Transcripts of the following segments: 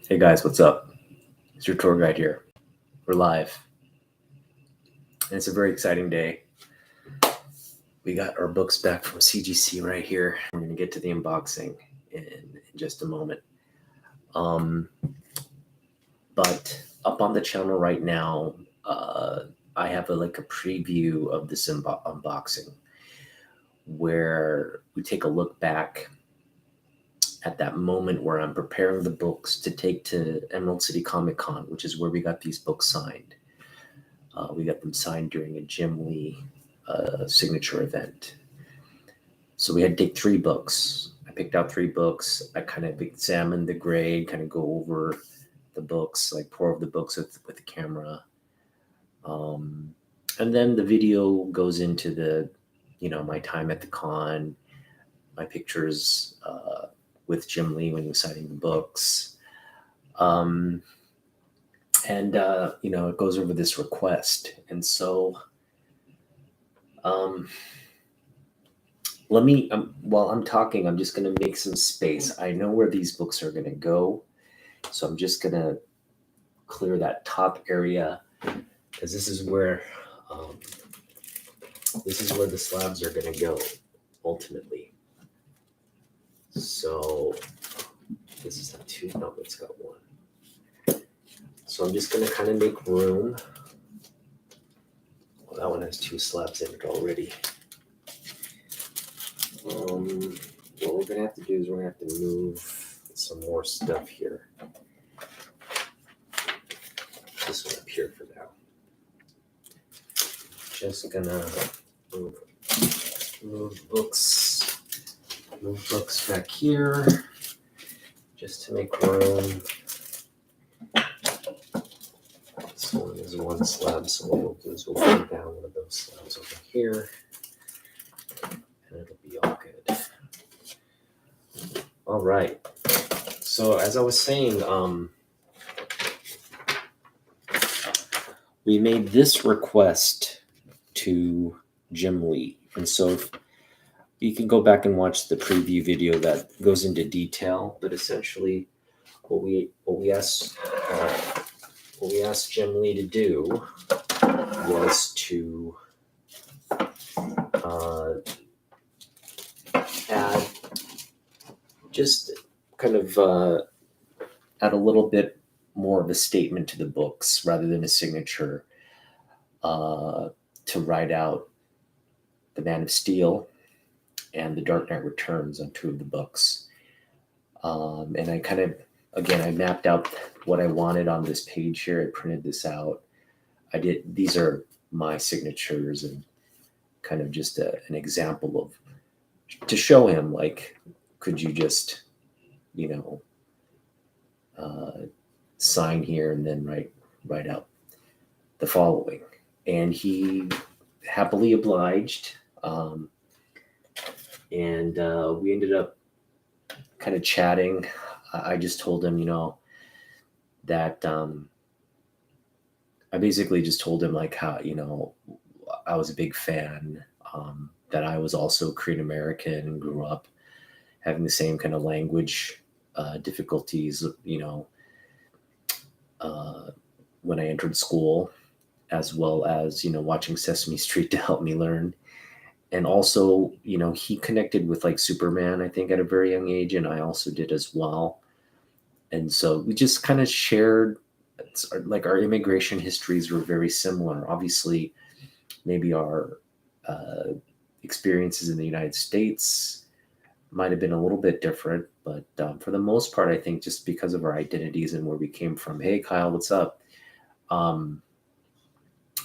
Hey guys, what's up? It's your tour guide here. We're live. And it's a very exciting day. We got our books back from CGC right here. We're going to get to the unboxing in just a moment. But up on the channel right now, I have a preview of this unboxing where we take a look back at that moment where I'm preparing the books to take to Emerald City Comic Con, which is where we got these books signed. We got them signed during a Jim Lee Signature event. So we had to take 3 books. I picked out 3 books. I kind of examined the grade, kind of go over the books, like pour over the books with the camera. And then the video goes into the, my time at the con, my pictures with Jim Lee when he was signing the books. It goes over this request. And so let me, while I'm talking, I'm just going to make some space. I know where these books are going to go. So I'm just going to clear that top area because this is where the slabs are going to go ultimately. So this is a 2, no, it's got 1. So I'm just going to kind of make room. Well, that one has 2 slabs in it already. What we're going to have to do is we're going to have to move some more stuff here. This one up here for now. Just going to move books back here just to make room. This one is 1 slab, so what we'll do is we'll bring down one of those slabs over here, and it'll be all good. All right. So as I was saying, we made this request to Jim Lee, and so you can go back and watch the preview video that goes into detail. But essentially, what we asked Jim Lee to do was to add just kind of add a little bit more of a statement to the books rather than a signature, to write out the Man of Steel and the Dark Knight Returns on 2 of the books. And I kind of, again, I mapped out what I wanted on this page here. I printed this out. These are my signatures and kind of just an example of, to show him, like, could you just, sign here and then write out the following. And he happily obliged. And we ended up kind of chatting. I just told him, that I basically just told him like how, I was a big fan, that I was also Korean American and grew up having the same kind of language difficulties, when I entered school, as well as, watching Sesame Street to help me learn. And also, he connected with like Superman, I think, at a very young age, and I also did as well. And so we just kind of shared, like, our immigration histories were very similar. Obviously, maybe our experiences in the United States might have been a little bit different, but for the most part, I think just because of our identities and where we came from. Hey, Kyle, what's up?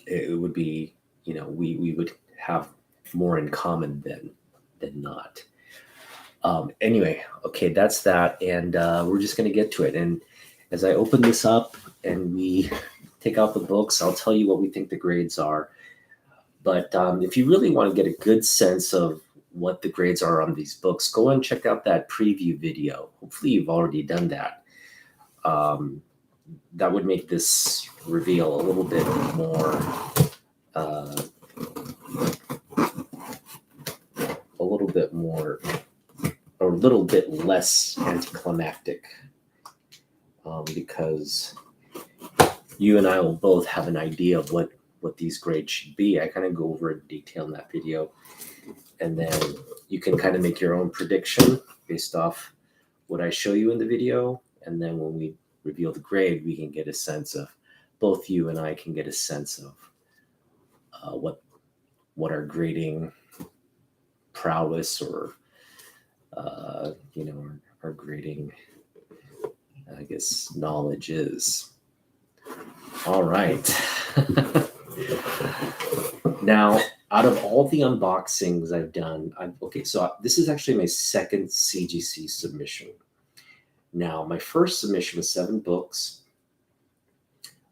It would be, we would have more in common than not. Anyway, okay, that's that, and we're just going to get to it. And as I open this up and we take out the books, I'll tell you what we think the grades are. But if you really want to get a good sense of what the grades are on these books, go and check out that preview video. Hopefully you've already done that. That would make this reveal a little bit more, or a little bit less anticlimactic. because you and I will both have an idea of what these grades should be. I kind of go over in detail in that video, and then you can kind of make your own prediction based off what I show you in the video. And then when we reveal the grade, we can get a sense of, both you and I can get a sense of what our grading prowess or our grading, I guess, knowledge is. All right. Now, out of all the unboxings I've done, so this is actually my second CGC submission. Now, my first submission was 7 books,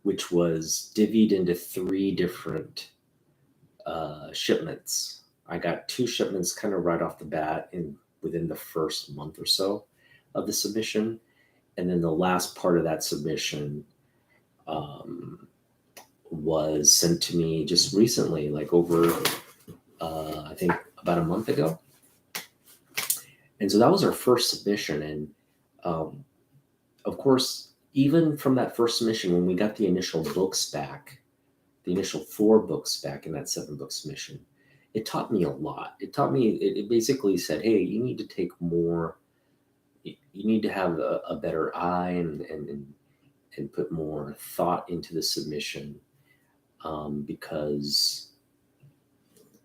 which was divvied into 3 different shipments. I got 2 shipments kind of right off the bat within the first month or so of the submission. And then the last part of that submission was sent to me just recently, like over, I think about a month ago. And so that was our first submission. And of course, even from that first submission, when we got the initial books back, the initial 4 books back in that 7-book submission, it taught me a lot. It basically said, hey, you need to take more, you need to have a better eye and put more thought into the submission, because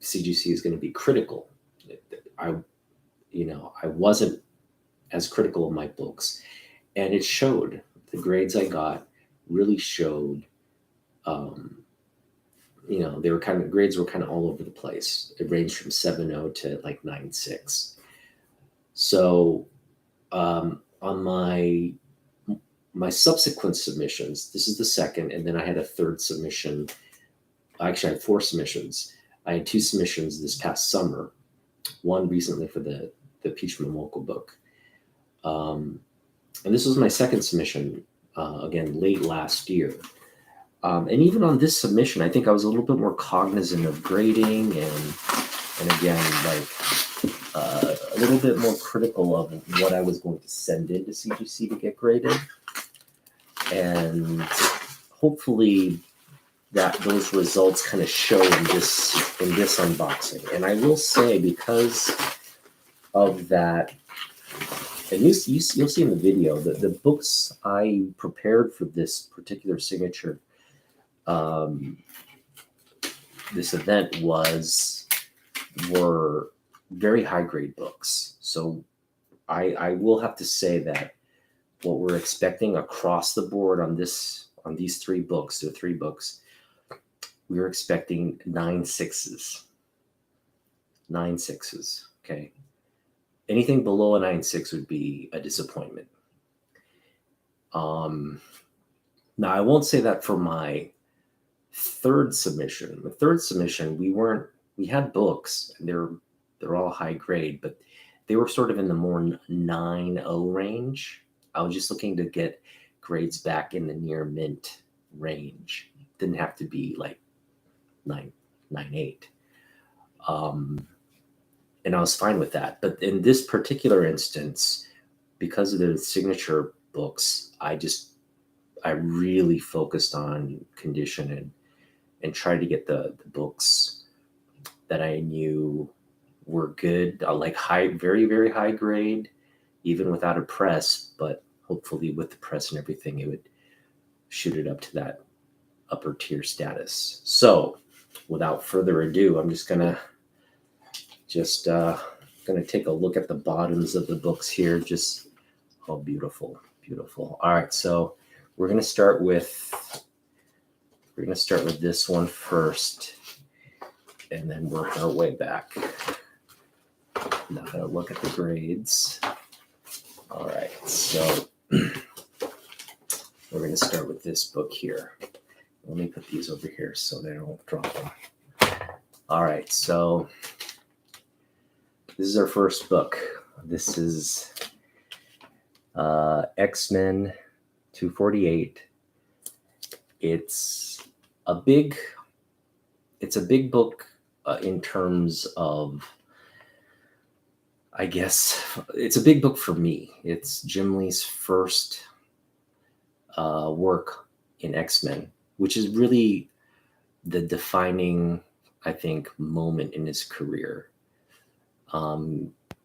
CGC is going to be critical. I wasn't as critical of my books, and it showed. The grades I got really showed. Grades were kind of all over the place. It ranged from 7.0 to like 9.6. So on my subsequent submissions, this is the second, and then I had a third submission. Actually, I had 4 submissions. I had 2 submissions this past summer, one recently for the Peach Momoko book. And this was my second submission, again, late last year. And even on this submission, I think I was a little bit more cognizant of grading and again, like a little bit more critical of what I was going to send into CGC to get graded. And hopefully those results kind of show in this unboxing. And I will say, because of that, and you'll see in the video that the books I prepared for this particular signature, this event were very high grade books. So I will have to say that what we're expecting across the board on these 3 books, there are 3 books, we're expecting 9 6s. 9 6s. Okay. Anything below a 9.6 would be a disappointment. Now, I won't say that for my third submission. The third submission, we had books, and they're all high grade, but they were sort of in the more 9.0 range. I was just looking to get grades back in the near mint range. Didn't have to be like 9.8. And I was fine with that. But in this particular instance, because of the signature books, I really focused on condition and tried to get the books that I knew were good, like very, very high grade, even without a press, but hopefully with the press and everything, it would shoot it up to that upper tier status. So without further ado, I'm just gonna take a look at the bottoms of the books here. Just, oh, beautiful. All right, so we're gonna start with this one first, and then work our way back. Now I'm gonna look at the grades. All right, so we're gonna start with this book here. Let me put these over here so they don't drop them. All right, so this is our first book. This is XMen 248. It's a big book in terms of, I guess, it's a big book for me. It's Jim Lee's first work in XMen, which is really the defining, I think, moment in his career.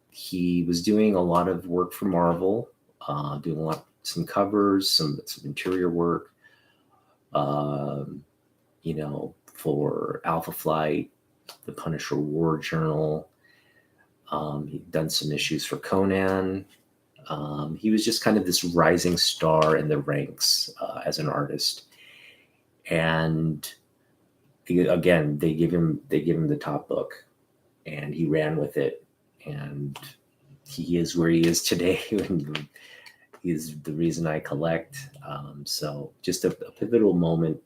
He was doing a lot of work for Marvel, doing some covers, some interior work, for Alpha Flight, the Punisher War Journal. He'd done some issues for Conan. He was just kind of this rising star in the ranks as an artist. And again, they give him the top book, and he ran with it, and he is where he is today. He is the reason I collect. So just a pivotal moment.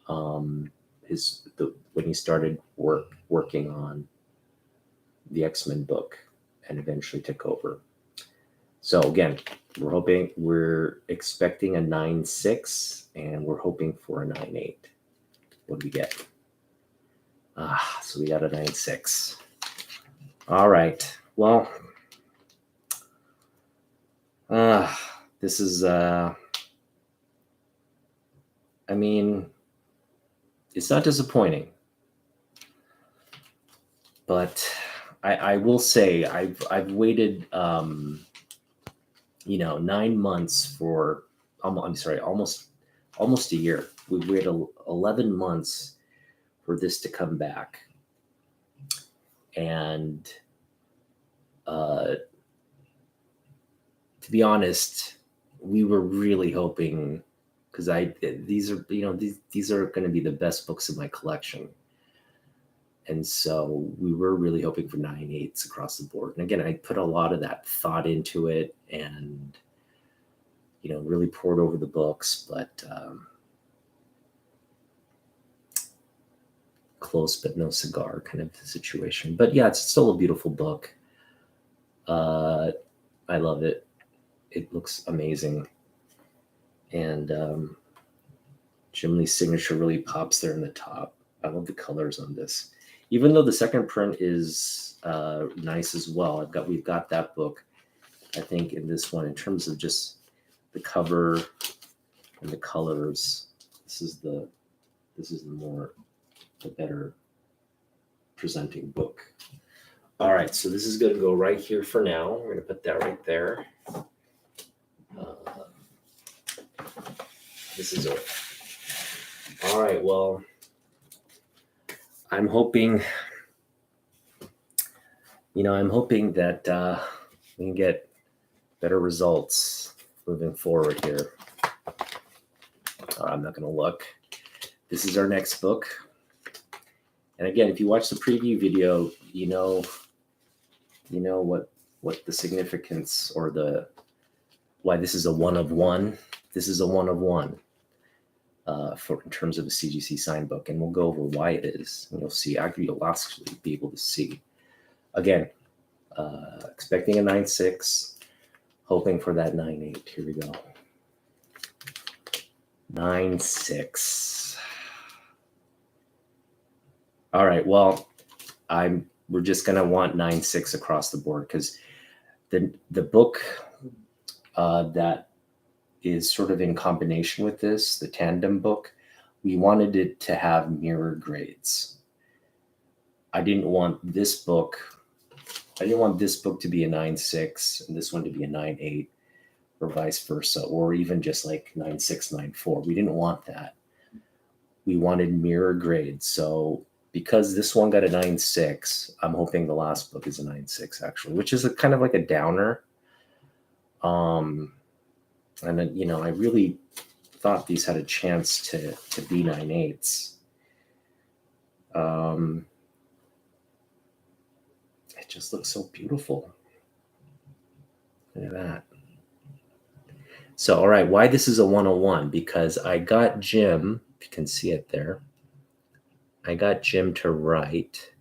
When he started working on the X-Men book and eventually took over. So again, we're expecting a 9.6, and we're hoping for a 9.8. What do we get? So we got a 9.6. All right. Well, this is, it's not disappointing, but I will say I've waited, 9 months for, almost a year. We've waited 11 months for this to come back. And to be honest, we were really hoping, because these are going to be the best books in my collection. And so we were really hoping for 9.8s across the board. And again, I put a lot of that thought into it, and really poured over the books, but close but no cigar kind of situation. But yeah, it's still a beautiful book. I love it. It looks amazing. And Jim Lee Signature really pops there in the top. I love the colors on this. Even though the second print is nice as well. We've got that book, I think, in this one, in terms of just the cover and the colors. This is the better presenting book. All right, so this is going to go right here for now. We're going to put that right there. This is it. All right, well, I'm hoping that we can get better results moving forward here. I'm not going to look. This is our next book. And again, if you watch the preview video, you know what the significance or why this is a 1 of 1. This is a 1 of 1 in terms of a CGC sign book, and we'll go over why it is. And you'll see. You'll actually be able to see. Again, expecting a 9.6, hoping for that 9.8. Here we go. 9.6. All right. Well, we're just gonna want 9.6 across the board, because the book that is sort of in combination with this, the tandem book, we wanted it to have mirror grades. I didn't want this book to be a 9.6 and this one to be a 9.8, or vice versa, or even just like 9.6, 9.4. We didn't want that. We wanted mirror grades. So because this one got a 9.6, I'm hoping the last book is a 9.6 actually, which is kind of like a downer. And then, I really thought these had a chance to be 9.8s. It just looks so beautiful. Look at that. So, all right, why this is a 101? Because I got Jim, if you can see it there, I got Jim to write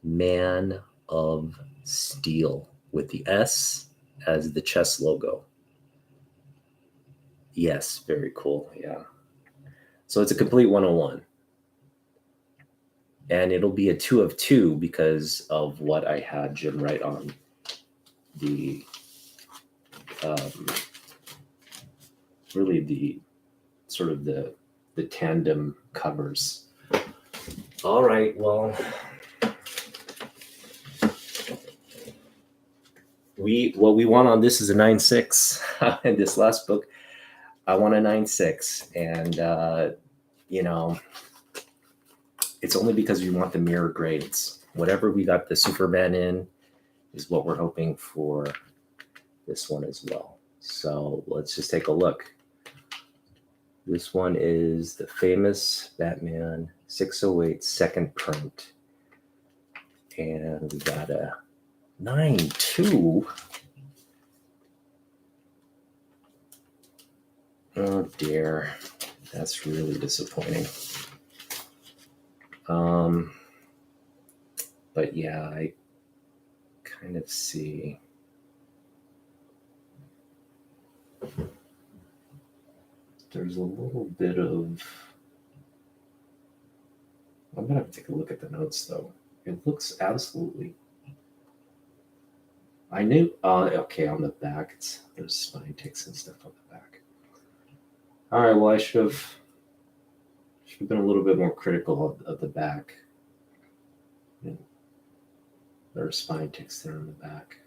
Man of Steel with the S as the chess logo. Yes, very cool. Yeah. So it's a complete 101. And it'll be a 2 of 2 because of what I had Jim write on the really the sort of the tandem covers. All right, well, what we want on this is a 9.6. In this last book, I want a 9.6, and it's only because we want the mirror grades. Whatever we got the Superman in is what we're hoping for this one as well. So let's just take a look. This one is the famous Batman 608 second print. And we got a 9.2. Oh dear, that's really disappointing. But yeah, I kind of see. There's a little bit of. I'm gonna have to take a look at the notes though. It looks absolutely. I knew. Okay, on the back, there's spine ticks and stuff on the back. All right. Well, I should have been a little bit more critical of the back. There are spine ticks there on the back,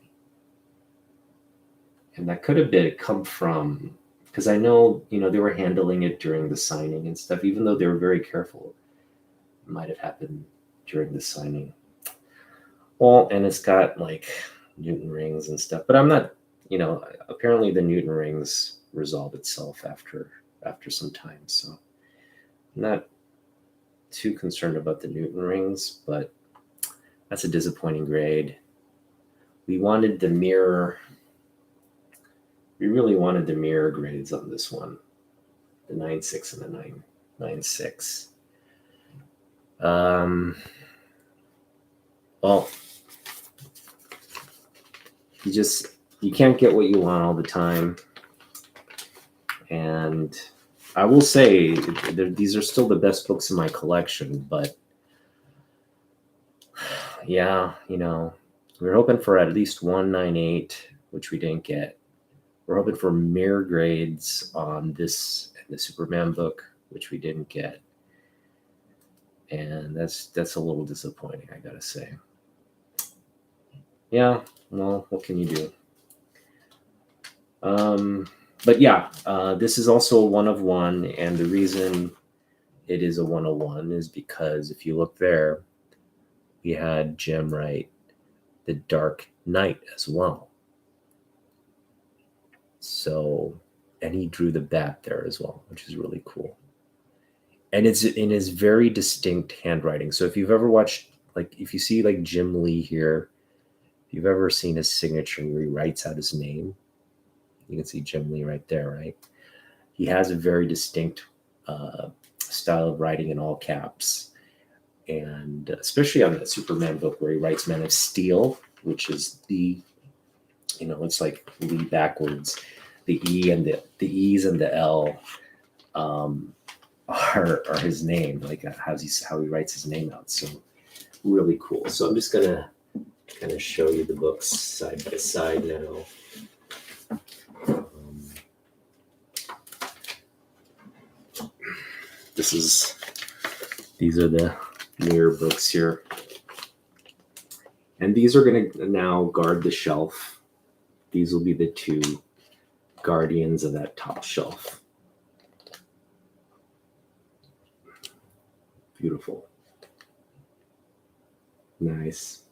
and that could have come from, because I know they were handling it during the signing and stuff. Even though they were very careful, it might have happened during the signing. Well, and it's got like Newton rings and stuff, but I'm not. Apparently the Newton rings resolve itself after some time, so I'm not too concerned about the Newton rings, but that's a disappointing grade. We wanted the mirror. We really wanted the mirror grades on this one, the 9.6 and the 9.6. Well, you can't get what you want all the time, and I will say these are still the best books in my collection, but yeah, we were hoping for at least 1.98, which we didn't get. We're hoping for mirror grades on this and the Superman book, which we didn't get. And that's a little disappointing, I gotta say. Yeah, well, what can you do? But yeah, this is also a 1 of 1, and the reason it is a 1 of 1 is because if you look there, we had Jim write the Dark Knight as well. So, and he drew the bat there as well, which is really cool. And it's in his very distinct handwriting. So if you've ever watched, if you see Jim Lee here, if you've ever seen his signature where he writes out his name, you can see Jim Lee right there, right? He has a very distinct style of writing in all caps. And especially on the Superman book where he writes Man of Steel, which is it's like Lee backwards. The E and the E's and the L are his name, how he writes his name out. So really cool. So I'm just gonna kind of show you the books side by side now. These are the mirror books here. And these are going to now guard the shelf. These will be the 2 guardians of that top shelf. Beautiful. Nice.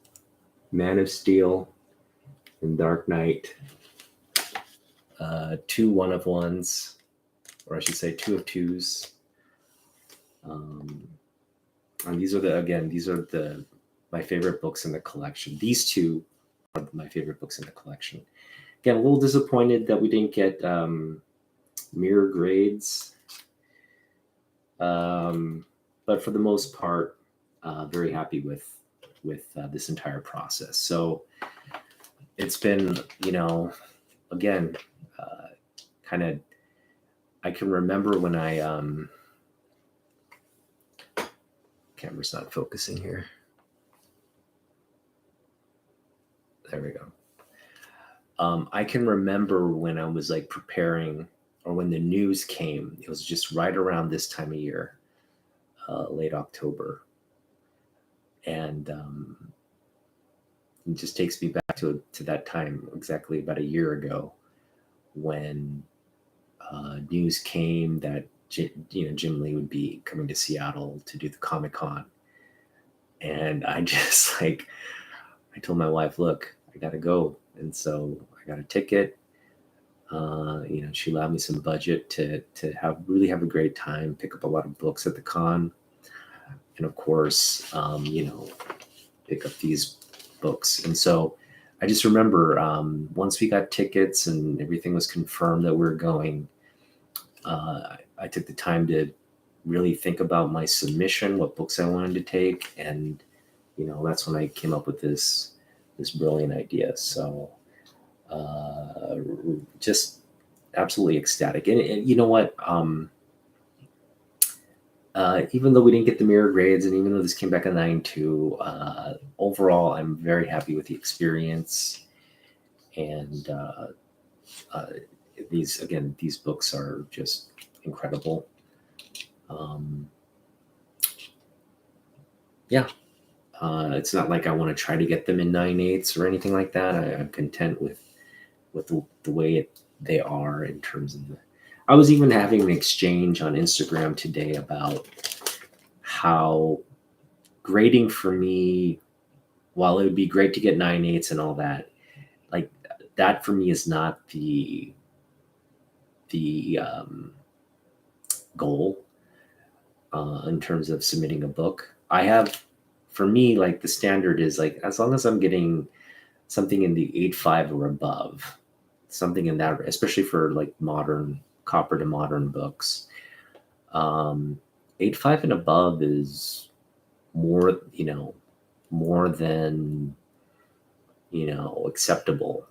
Man of Steel and Dark Knight. 2 1 of 1s, or I should say 2 of 2s. And these are my favorite books in the collection. These 2 are my favorite books in the collection. Again, a little disappointed that we didn't get mirror grades. But for the most part, very happy with this entire process. So it's been, again, kind of, I can remember when camera's not focusing here. There we go. I can remember when I was preparing or when the news came, it was just right around this time of year, late October. And it just takes me back to that time, exactly about a year ago, when news came that Jim Lee would be coming to Seattle to do the Comic-Con. And I just like, I told my wife, look, I got to go. And so I got a ticket. She allowed me some budget to really have a great time, pick up a lot of books at the con. And of course, pick up these books. And so I just remember once we got tickets and everything was confirmed that we were going, I took the time to really think about my submission, what books I wanted to take. And, that's when I came up with this brilliant idea. So just absolutely ecstatic. And you know what? Even though we didn't get the mirror grades, and even though this came back a 9.2, overall, I'm very happy with the experience. And these books are just incredible. It's not like I want to try to get them in 9.8s or anything like that. I'm content with the way they are in terms of I was even having an exchange on Instagram today about how grading for me, while it would be great to get 9.8s and all that, like that for me is not the goal in terms of submitting a book. For me, like the standard is like, as long as I'm getting something in the 8.5 or above, something in that, especially for like modern copper to modern books, 8.5 and above is more than acceptable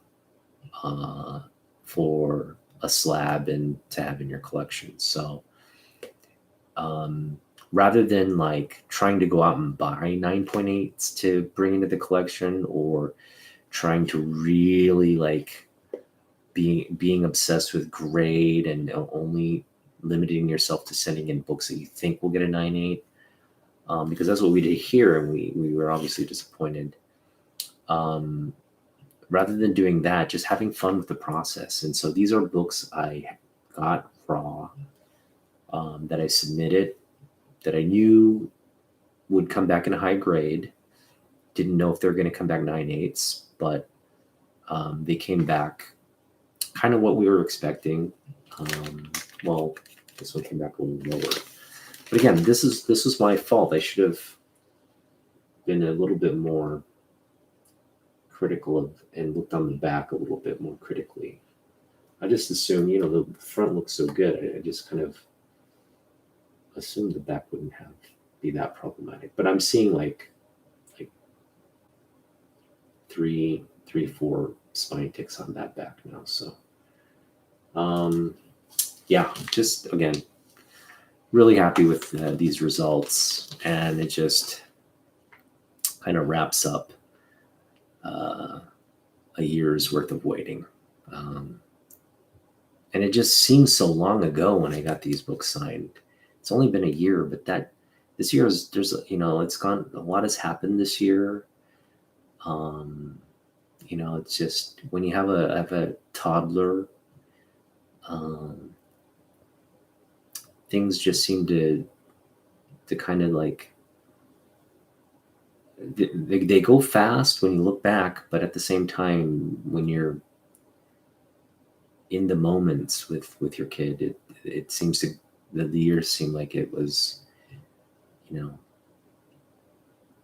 for a slab and to have in your collection. So rather than like trying to go out and buy 9.8s to bring into the collection, or trying to really like being obsessed with grade and only limiting yourself to sending in books that you think will get a 9.8, because that's what we did here, and we were obviously disappointed. Rather than doing that, just having fun with the process. And so these are books I got raw, that I submitted, that I knew would come back in a high grade. Didn't know if they were going to come back 9.8s, but they came back kind of what we were expecting. Well, this one came back a little lower. But again, this was my fault. I should have been a little bit more critical of and looked on the back a little bit more critically. I just assumed, the front looks so good. I just kind of assumed the back wouldn't be that problematic. But I'm seeing like 3, 4 spine ticks on that back now. So just again, really happy with these results, and it just kind of wraps up a year's worth of waiting. And it just seems so long ago when I got these books signed. It's only been a year, but this year it's gone, a lot has happened this year. It's just when you have a toddler, things just seem to kind of like, they go fast when you look back, but at the same time, when you're in the moments with your kid, it seems to, the years seem like it was,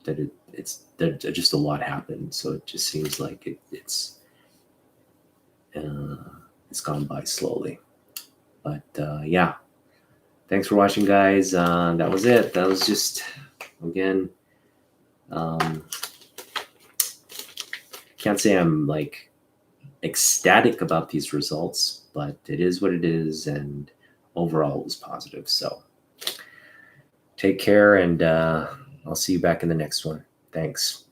that just a lot happened. So it just seems like it's gone by slowly. But thanks for watching, guys. That was it. That was just, again, can't say I'm like ecstatic about these results, but it is what it is, and overall it was positive. So take care, and I'll see you back in the next one. Thanks.